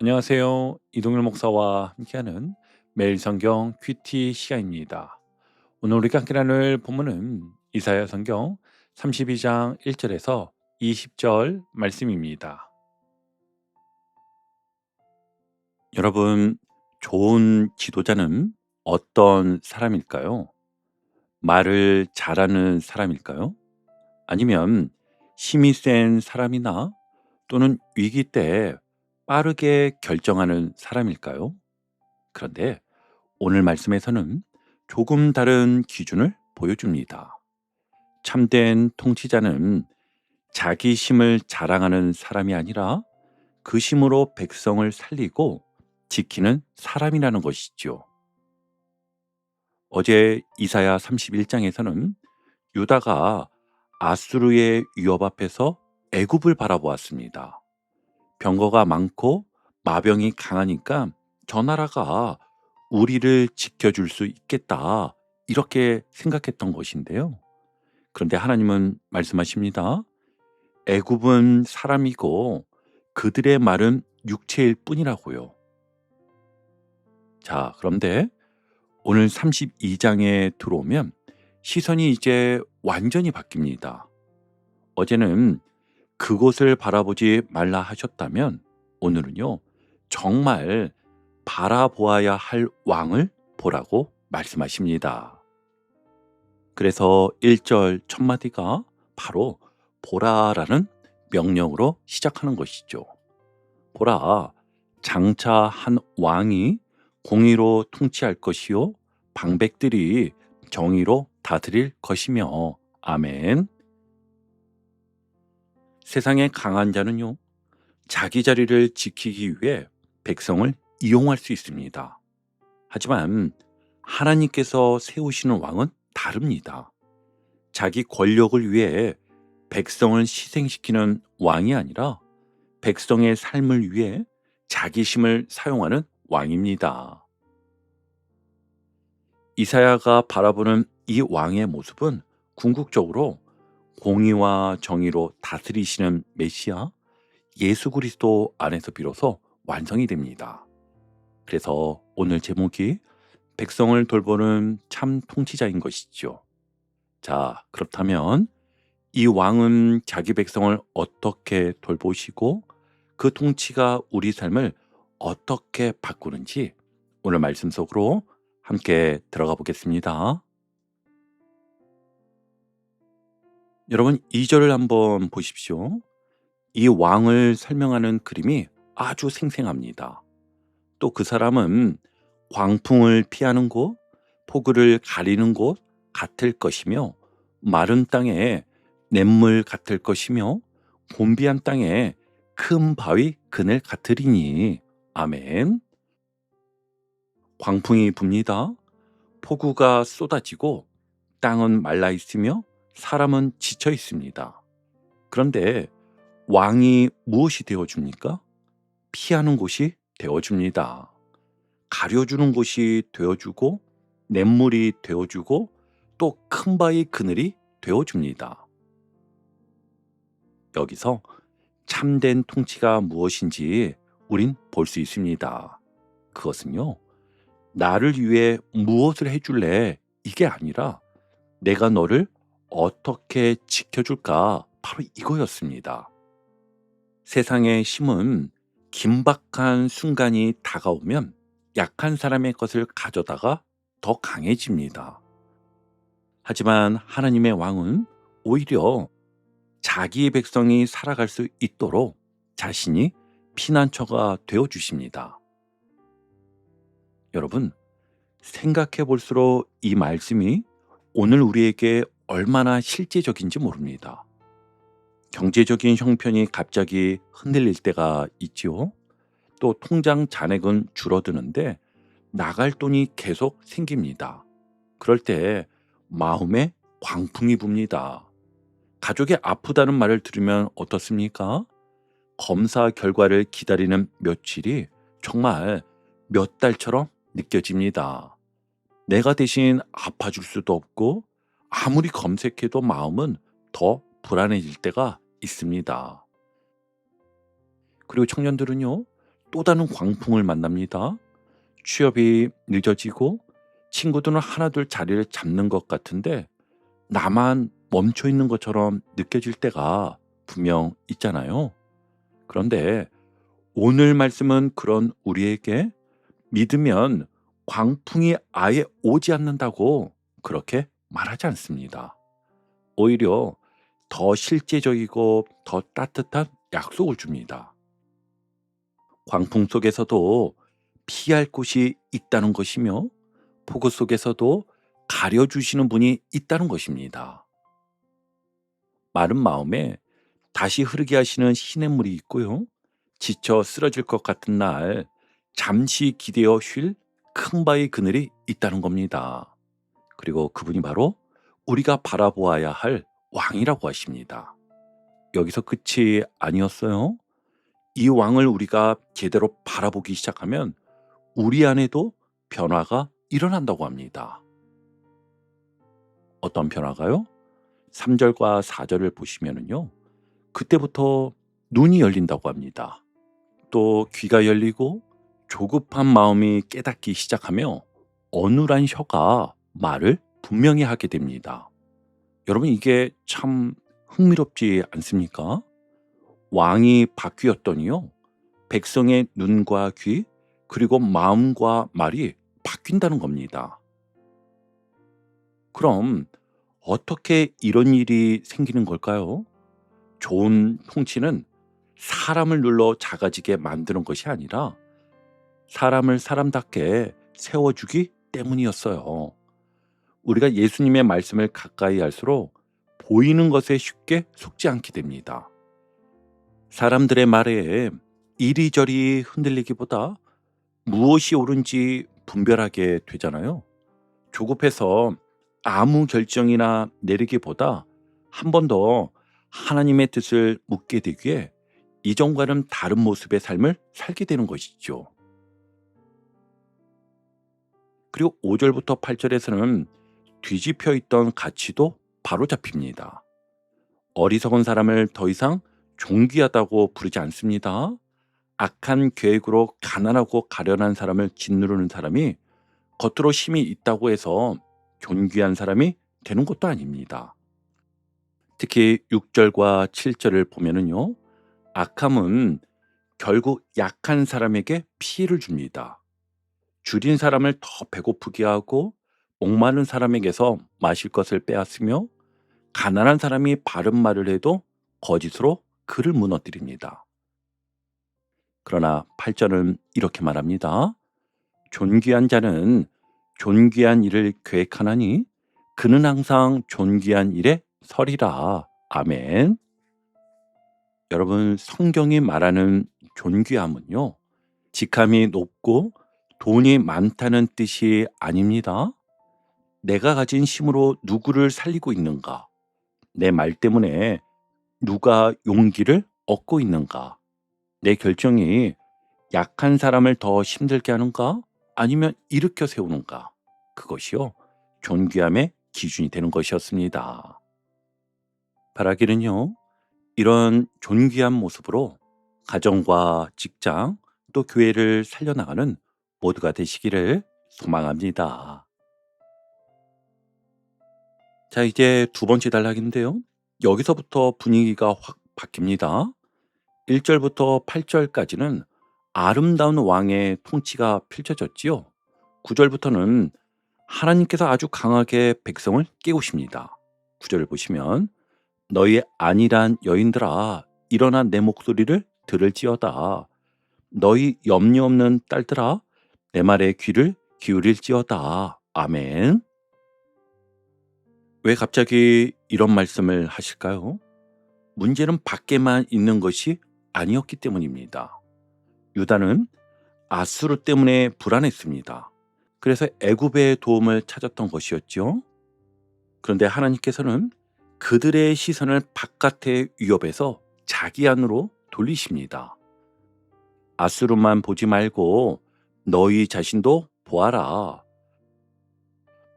안녕하세요. 이동일 목사와 함께하는 매일 성경 큐티 시간입니다. 오늘 우리가 함께 나눌 본문은 이사야 성경 32장 1절에서 20절 말씀입니다. 여러분, 좋은 지도자는 어떤 사람일까요? 말을 잘하는 사람일까요? 아니면 힘이 센 사람이나 또는 위기 때 빠르게 결정하는 사람일까요? 그런데 오늘 말씀에서는 조금 다른 기준을 보여줍니다. 참된 통치자는 자기 힘을 자랑하는 사람이 아니라 그 힘으로 백성을 살리고 지키는 사람이라는 것이죠. 어제 이사야 31장에서는 유다가 아수르의 위협 앞에서 애굽을 바라보았습니다. 병거가 많고 마병이 강하니까 저 나라가 우리를 지켜줄 수 있겠다, 이렇게 생각했던 것인데요. 그런데 하나님은 말씀하십니다. 애굽은 사람이고 그들의 말은 육체일 뿐이라고요. 자, 그런데 오늘 32장에 들어오면 시선이 이제 완전히 바뀝니다. 어제는 그곳을 바라보지 말라 하셨다면 오늘은요, 정말 바라보아야 할 왕을 보라고 말씀하십니다. 그래서 1절 첫 마디가 바로 보라라는 명령으로 시작하는 것이죠. 보라, 장차 한 왕이 공의로 통치할 것이요 방백들이 정의로 다스릴 것이며. 아멘. 세상의 강한 자는요, 자기 자리를 지키기 위해 백성을 이용할 수 있습니다. 하지만 하나님께서 세우시는 왕은 다릅니다. 자기 권력을 위해 백성을 희생시키는 왕이 아니라 백성의 삶을 위해 자기 힘을 사용하는 왕입니다. 이사야가 바라보는 이 왕의 모습은 궁극적으로 공의와 정의로 다스리시는 메시아 예수 그리스도 안에서 비로소 완성이 됩니다. 그래서 오늘 제목이 백성을 돌보는 참 통치자인 것이죠. 자, 그렇다면 이 왕은 자기 백성을 어떻게 돌보시고 그 통치가 우리 삶을 어떻게 바꾸는지 오늘 말씀 속으로 함께 들어가 보겠습니다. 여러분, 2절을 한번 보십시오. 이 왕을 설명하는 그림이 아주 생생합니다. 또 그 사람은 광풍을 피하는 곳, 폭우를 가리는 곳 같을 것이며, 마른 땅에 냇물 같을 것이며, 곤비한 땅에 큰 바위 그늘 같으리니. 아멘. 광풍이 붑니다. 폭우가 쏟아지고 땅은 말라 있으며 사람은 지쳐 있습니다. 그런데 왕이 무엇이 되어줍니까? 피하는 곳이 되어줍니다. 가려주는 곳이 되어주고, 냇물이 되어주고, 또 큰 바위 그늘이 되어줍니다. 여기서 참된 통치가 무엇인지 우린 볼 수 있습니다. 그것은요, 나를 위해 무엇을 해줄래? 이게 아니라 내가 너를 어떻게 지켜줄까? 바로 이거였습니다. 세상의 힘은 긴박한 순간이 다가오면 약한 사람의 것을 가져다가 더 강해집니다. 하지만 하나님의 왕은 오히려 자기의 백성이 살아갈 수 있도록 자신이 피난처가 되어 주십니다. 여러분, 생각해 볼수록 이 말씀이 오늘 우리에게 얼마나 실제적인지 모릅니다. 경제적인 형편이 갑자기 흔들릴 때가 있지요. 또 통장 잔액은 줄어드는데 나갈 돈이 계속 생깁니다. 그럴 때 마음에 광풍이 붑니다. 가족이 아프다는 말을 들으면 어떻습니까? 검사 결과를 기다리는 며칠이 정말 몇 달처럼 느껴집니다. 내가 대신 아파줄 수도 없고 아무리 검색해도 마음은 더 불안해질 때가 있습니다. 그리고 청년들은요, 또 다른 광풍을 만납니다. 취업이 늦어지고 친구들은 하나둘 자리를 잡는 것 같은데 나만 멈춰 있는 것처럼 느껴질 때가 분명 있잖아요. 그런데 오늘 말씀은 그런 우리에게 믿으면 광풍이 아예 오지 않는다고 그렇게 말하지 않습니다. 오히려 더 실제적이고 더 따뜻한 약속을 줍니다. 광풍 속에서도 피할 곳이 있다는 것이며 폭우 속에서도 가려주시는 분이 있다는 것입니다. 마른 마음에 다시 흐르게 하시는 시냇물이 있고요. 지쳐 쓰러질 것 같은 날 잠시 기대어 쉴 큰 바위 그늘이 있다는 겁니다. 그리고 그분이 바로 우리가 바라보아야 할 왕이라고 하십니다. 여기서 끝이 아니었어요. 이 왕을 우리가 제대로 바라보기 시작하면 우리 안에도 변화가 일어난다고 합니다. 어떤 변화가요? 3절과 4절을 보시면은요. 그때부터 눈이 열린다고 합니다. 또 귀가 열리고 조급한 마음이 깨닫기 시작하며 어눌한 혀가 말을 분명히 하게 됩니다. 여러분 이게 참 흥미롭지 않습니까? 왕이 바뀌었더니요. 백성의 눈과 귀 그리고 마음과 말이 바뀐다는 겁니다. 그럼 어떻게 이런 일이 생기는 걸까요? 좋은 통치는 사람을 눌러 작아지게 만드는 것이 아니라 사람을 사람답게 세워주기 때문이었어요. 우리가 예수님의 말씀을 가까이 할수록 보이는 것에 쉽게 속지 않게 됩니다. 사람들의 말에 이리저리 흔들리기보다 무엇이 옳은지 분별하게 되잖아요. 조급해서 아무 결정이나 내리기보다 한 번 더 하나님의 뜻을 묻게 되기에 이전과는 다른 모습의 삶을 살게 되는 것이죠. 그리고 5절부터 8절에서는 뒤집혀 있던 가치도 바로 잡힙니다. 어리석은 사람을 더 이상 존귀하다고 부르지 않습니다. 악한 계획으로 가난하고 가련한 사람을 짓누르는 사람이 겉으로 힘이 있다고 해서 존귀한 사람이 되는 것도 아닙니다. 특히 6절과 7절을 보면은요. 악함은 결국 약한 사람에게 피해를 줍니다. 줄인 사람을 더 배고프게 하고 목마른 사람에게서 마실 것을 빼앗으며 가난한 사람이 바른 말을 해도 거짓으로 그를 무너뜨립니다. 그러나 8절은 이렇게 말합니다. 존귀한 자는 존귀한 일을 계획하나니 그는 항상 존귀한 일에 서리라. 아멘. 여러분 성경이 말하는 존귀함은요. 직함이 높고 돈이 많다는 뜻이 아닙니다. 내가 가진 힘으로 누구를 살리고 있는가? 내 말 때문에 누가 용기를 얻고 있는가? 내 결정이 약한 사람을 더 힘들게 하는가? 아니면 일으켜 세우는가? 그것이요. 존귀함의 기준이 되는 것이었습니다. 바라기는요. 이런 존귀한 모습으로 가정과 직장 또 교회를 살려나가는 모두가 되시기를 소망합니다. 자, 이제 두 번째 단락인데요. 여기서부터 분위기가 확 바뀝니다. 1절부터 8절까지는 아름다운 왕의 통치가 펼쳐졌지요. 9절부터는 하나님께서 아주 강하게 백성을 깨우십니다. 9절을 보시면 너희 안일한 여인들아 일어나 내 목소리를 들을지어다. 너희 염려 없는 딸들아 내 말에 귀를 기울일지어다. 아멘. 왜 갑자기 이런 말씀을 하실까요? 문제는 밖에만 있는 것이 아니었기 때문입니다. 유다는 아수르 때문에 불안했습니다. 그래서 애굽의 도움을 찾았던 것이었죠. 그런데 하나님께서는 그들의 시선을 바깥의 위협에서 자기 안으로 돌리십니다. 아수르만 보지 말고 너희 자신도 보아라.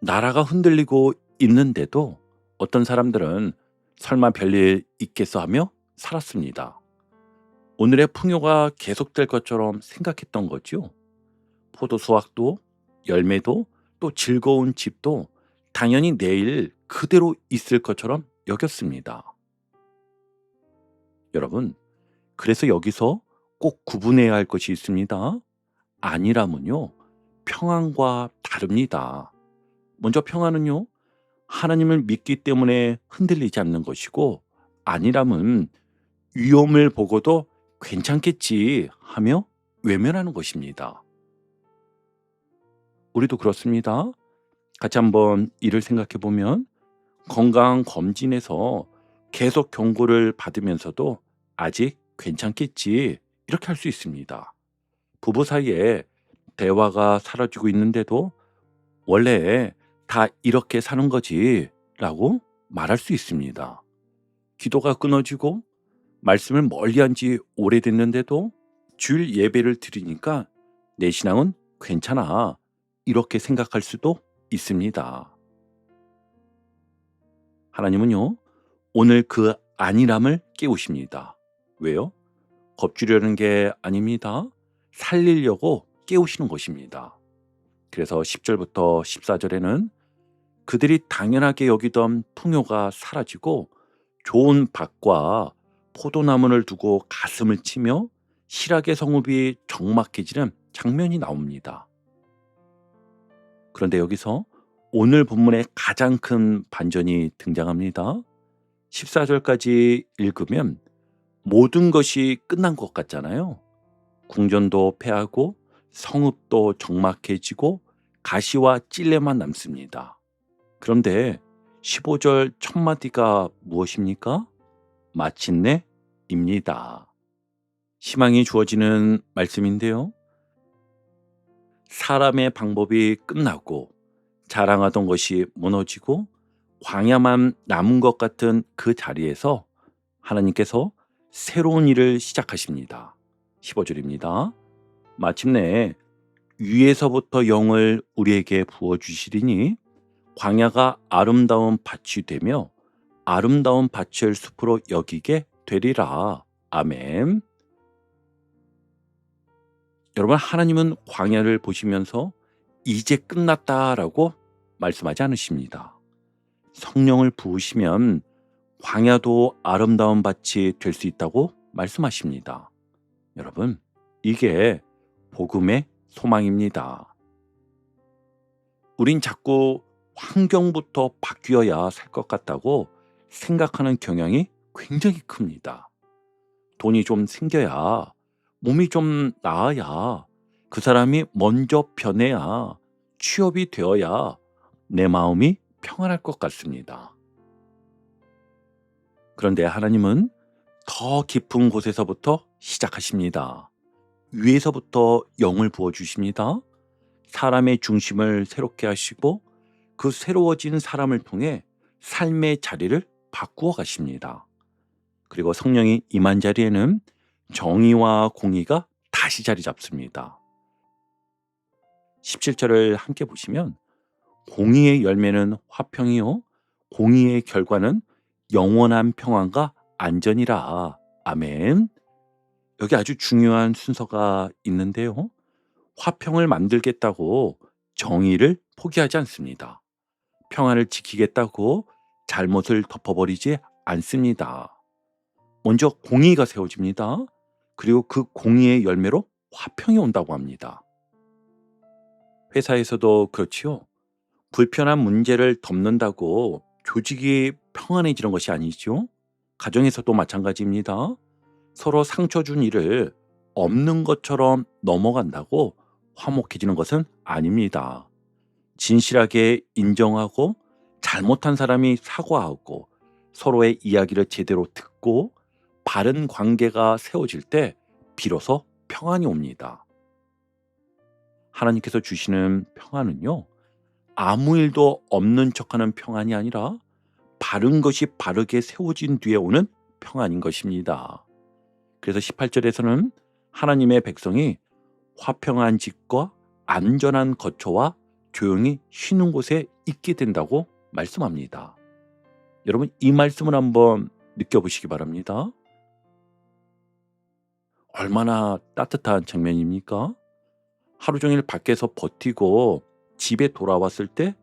나라가 흔들리고 있는데도 어떤 사람들은 설마 별일 있겠어 하며 살았습니다. 오늘의 풍요가 계속될 것처럼 생각했던 거죠. 포도 수확도, 열매도, 또 즐거운 집도 당연히 내일 그대로 있을 것처럼 여겼습니다. 여러분, 그래서 여기서 꼭 구분해야 할 것이 있습니다. 아니라면요, 평안과 다릅니다. 먼저 평안은요, 하나님을 믿기 때문에 흔들리지 않는 것이고, 아니라면 위험을 보고도 괜찮겠지 하며 외면하는 것입니다. 우리도 그렇습니다. 같이 한번 이를 생각해 보면 건강 검진에서 계속 경고를 받으면서도 아직 괜찮겠지 이렇게 할 수 있습니다. 부부 사이에 대화가 사라지고 있는데도 원래 다 이렇게 사는 거지 라고 말할 수 있습니다. 기도가 끊어지고 말씀을 멀리한 지 오래됐는데도 주일 예배를 드리니까 내 신앙은 괜찮아 이렇게 생각할 수도 있습니다. 하나님은요, 오늘 그 안일함을 깨우십니다. 왜요? 겁주려는 게 아닙니다. 살리려고 깨우시는 것입니다. 그래서 10절부터 14절에는 그들이 당연하게 여기던 풍요가 사라지고 좋은 밭과 포도나무를 두고 가슴을 치며 실학의 성읍이 적막해지는 장면이 나옵니다. 그런데 여기서 오늘 본문의 가장 큰 반전이 등장합니다. 14절까지 읽으면 모든 것이 끝난 것 같잖아요. 궁전도 패하고 성읍도 적막해지고 가시와 찔레만 남습니다. 그런데 15절 첫 마디가 무엇입니까? 마침내입니다. 희망이 주어지는 말씀인데요. 사람의 방법이 끝나고 자랑하던 것이 무너지고 광야만 남은 것 같은 그 자리에서 하나님께서 새로운 일을 시작하십니다. 15절입니다. 마침내 위에서부터 영을 우리에게 부어주시리니 광야가 아름다운 밭이 되며 아름다운 밭을 숲으로 여기게 되리라. 아멘. 여러분, 하나님은 광야를 보시면서 이제 끝났다라고 말씀하지 않으십니다. 성령을 부으시면 광야도 아름다운 밭이 될 수 있다고 말씀하십니다. 여러분, 이게 복음의 소망입니다. 우린 자꾸 환경부터 바뀌어야 살 것 같다고 생각하는 경향이 굉장히 큽니다. 돈이 좀 생겨야, 몸이 좀 나아야, 그 사람이 먼저 변해야, 취업이 되어야 내 마음이 평안할 것 같습니다. 그런데 하나님은 더 깊은 곳에서부터 시작하십니다. 위에서부터 영을 부어주십니다. 사람의 중심을 새롭게 하시고 그 새로워진 사람을 통해 삶의 자리를 바꾸어 가십니다. 그리고 성령이 임한 자리에는 정의와 공의가 다시 자리 잡습니다. 17절을 함께 보시면 공의의 열매는 화평이요 공의의 결과는 영원한 평안과 안전이라. 아멘. 여기 아주 중요한 순서가 있는데요. 화평을 만들겠다고 정의를 포기하지 않습니다. 평안을 지키겠다고 잘못을 덮어버리지 않습니다. 먼저 공의가 세워집니다. 그리고 그 공의의 열매로 화평이 온다고 합니다. 회사에서도 그렇지요. 불편한 문제를 덮는다고 조직이 평안해지는 것이 아니죠. 가정에서도 마찬가지입니다. 서로 상처 준 일을 없는 것처럼 넘어간다고 화목해지는 것은 아닙니다. 진실하게 인정하고 잘못한 사람이 사과하고 서로의 이야기를 제대로 듣고 바른 관계가 세워질 때 비로소 평안이 옵니다. 하나님께서 주시는 평안은요, 아무 일도 없는 척하는 평안이 아니라 바른 것이 바르게 세워진 뒤에 오는 평안인 것입니다. 그래서 18절에서는 하나님의 백성이 화평한 집과 안전한 거처와 조용히 쉬는 곳에 있게 된다고 말씀합니다. 여러분, 이 말씀을 한번 느껴보시기 바랍니다. 얼마나 따뜻한 장면입니까? 하루 종일 밖에서 버티고 집에 돌아왔을 때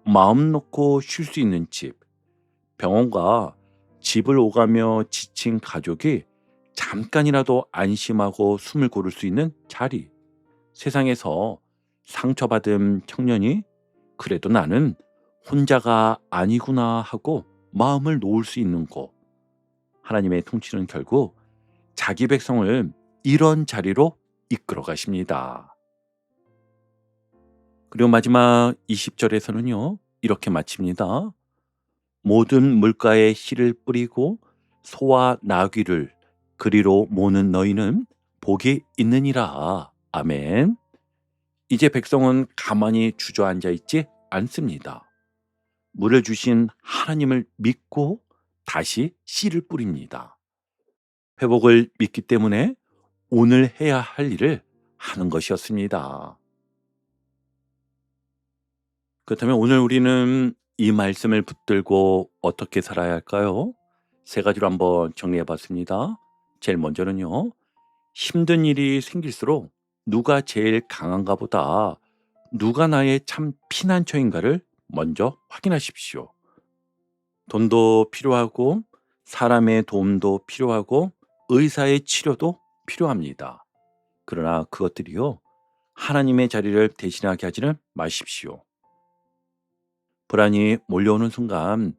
마음 놓고 쉴 수 있는 집, 병원과 집을 오가며 지친 가족이 잠깐이라도 안심하고 숨을 고를 수 있는 자리, 세상에서 상처받은 청년이 그래도 나는 혼자가 아니구나 하고 마음을 놓을 수 있는 곳. 하나님의 통치는 결국 자기 백성을 이런 자리로 이끌어 가십니다. 그리고 마지막 20절에서는요, 이렇게 마칩니다. 모든 물가에 씨를 뿌리고 소와 나귀를 그리로 모는 너희는 복이 있느니라. 아멘. 이제 백성은 가만히 주저앉아 있지 않습니다. 물을 주신 하나님을 믿고 다시 씨를 뿌립니다. 회복을 믿기 때문에 오늘 해야 할 일을 하는 것이었습니다. 그렇다면 오늘 우리는 이 말씀을 붙들고 어떻게 살아야 할까요? 세 가지로 한번 정리해 봤습니다. 제일 먼저는요, 힘든 일이 생길수록 누가 제일 강한가 보다 누가 나의 참 피난처인가를 먼저 확인하십시오. 돈도 필요하고 사람의 도움도 필요하고 의사의 치료도 필요합니다. 그러나 그것들이요, 하나님의 자리를 대신하게 하지는 마십시오. 불안이 몰려오는 순간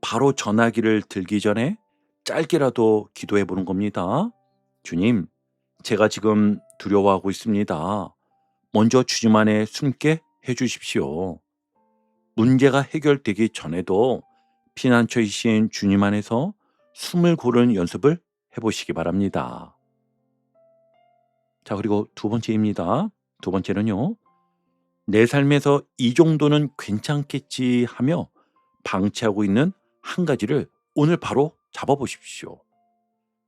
바로 전화기를 들기 전에 짧게라도 기도해 보는 겁니다. 주님, 제가 지금 두려워하고 있습니다. 먼저 주님 안에 숨게 해 주십시오. 문제가 해결되기 전에도 피난처이신 주님 안에서 숨을 고르는 연습을 해 보시기 바랍니다. 자, 그리고 두 번째입니다. 두 번째는요, 내 삶에서 이 정도는 괜찮겠지 하며 방치하고 있는 한 가지를 오늘 바로 잡아보십시오.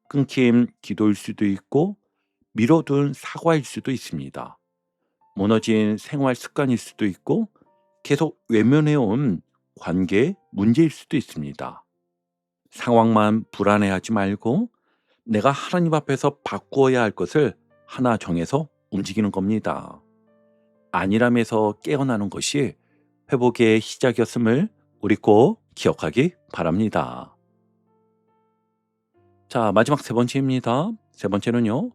끊긴 기도일 수도 있고 미뤄둔 사과일 수도 있습니다. 무너진 생활 습관일 수도 있고 계속 외면해온 관계 문제일 수도 있습니다. 상황만 불안해하지 말고 내가 하나님 앞에서 바꾸어야 할 것을 하나 정해서 움직이는 겁니다. 안일함에서 깨어나는 것이 회복의 시작이었음을 우리 꼭 기억하기 바랍니다. 자, 마지막 세 번째입니다. 세 번째는요,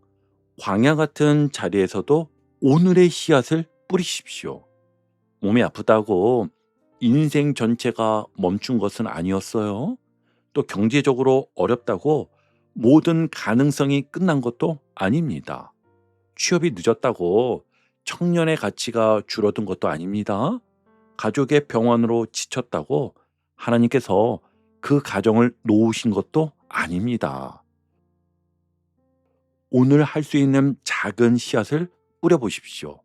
광야 같은 자리에서도 오늘의 씨앗을 뿌리십시오. 몸이 아프다고 인생 전체가 멈춘 것은 아니었어요. 또 경제적으로 어렵다고 모든 가능성이 끝난 것도 아닙니다. 취업이 늦었다고 청년의 가치가 줄어든 것도 아닙니다. 가족의 병원으로 지쳤다고 하나님께서 그 가정을 놓으신 것도 아닙니다. 오늘 할 수 있는 작은 씨앗을 뿌려보십시오.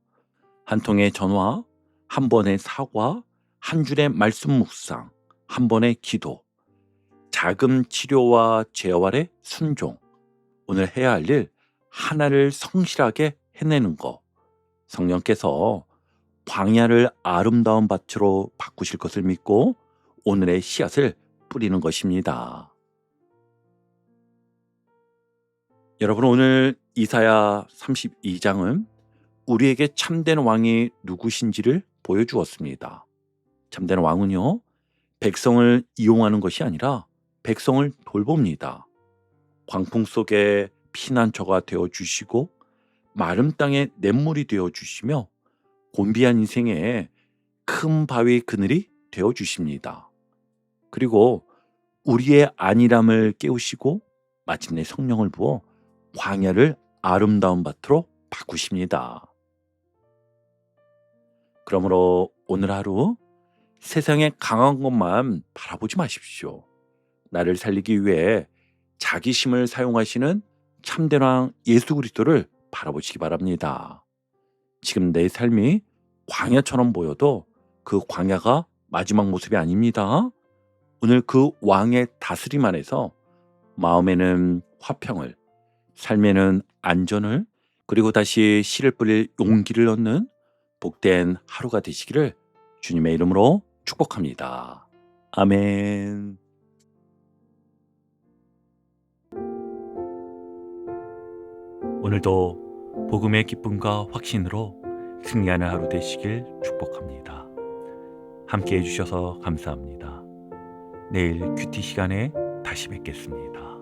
한 통의 전화, 한 번의 사과, 한 줄의 말씀 묵상, 한 번의 기도, 작은 치료와 재활의 순종, 오늘 해야 할 일 하나를 성실하게 해내는 것, 성령께서 광야를 아름다운 밭으로 바꾸실 것을 믿고 오늘의 씨앗을 뿌리는 것입니다. 여러분, 오늘 이사야 32장은 우리에게 참된 왕이 누구신지를 보여주었습니다. 참된 왕은요, 백성을 이용하는 것이 아니라 백성을 돌봅니다. 광풍 속에 피난처가 되어주시고 마른 땅에 냇물이 되어주시며 곤비한 인생에 큰 바위 그늘이 되어주십니다. 그리고 우리의 안일함을 깨우시고 마침내 성령을 부어 광야를 아름다운 밭으로 바꾸십니다. 그러므로 오늘 하루 세상에 강한 것만 바라보지 마십시오. 나를 살리기 위해 자기심을 사용하시는 참된 왕 예수 그리스도를 바라보시기 바랍니다. 지금 내 삶이 광야처럼 보여도 그 광야가 마지막 모습이 아닙니다. 오늘 그 왕의 다스림 안에서 마음에는 화평을, 삶에는 안전을, 그리고 다시 씨를 뿌릴 용기를 얻는 복된 하루가 되시기를 주님의 이름으로 축복합니다. 아멘. 오늘도 복음의 기쁨과 확신으로 승리하는 하루 되시길 축복합니다. 함께 해주셔서 감사합니다. 내일 큐티 시간에 다시 뵙겠습니다.